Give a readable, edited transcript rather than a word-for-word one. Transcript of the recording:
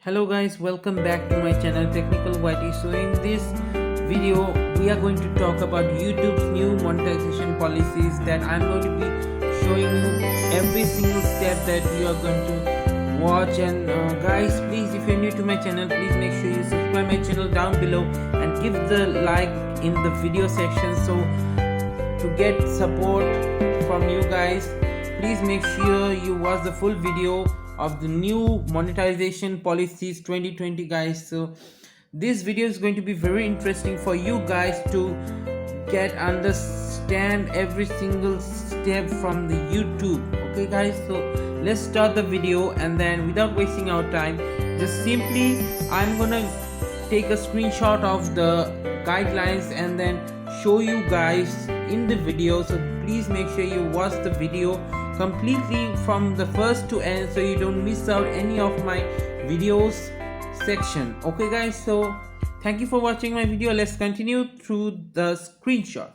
Hello guys, welcome back to my channel Technical Whitey. So in this video we are going to talk about YouTube's new monetization policies that I'm going to be showing you every single step that you are going to watch. And guys, please, if you're new to my channel, please make sure you subscribe my channel down below and give the like in the video section. So to get support from you guys, please make sure you watch the full video of the new monetization policies 2020 guys. So this video is going to be very interesting for you guys to get understand every single step from the YouTube. Okay guys, so let's start the video, and then without wasting our time, just simply I'm gonna take a screenshot of the guidelines and then show you guys in the video. So please make sure you watch the video completely from the first to end so you don't miss out any of my videos section. Okay guys, so thank you for watching my video. Let's continue through the screenshot.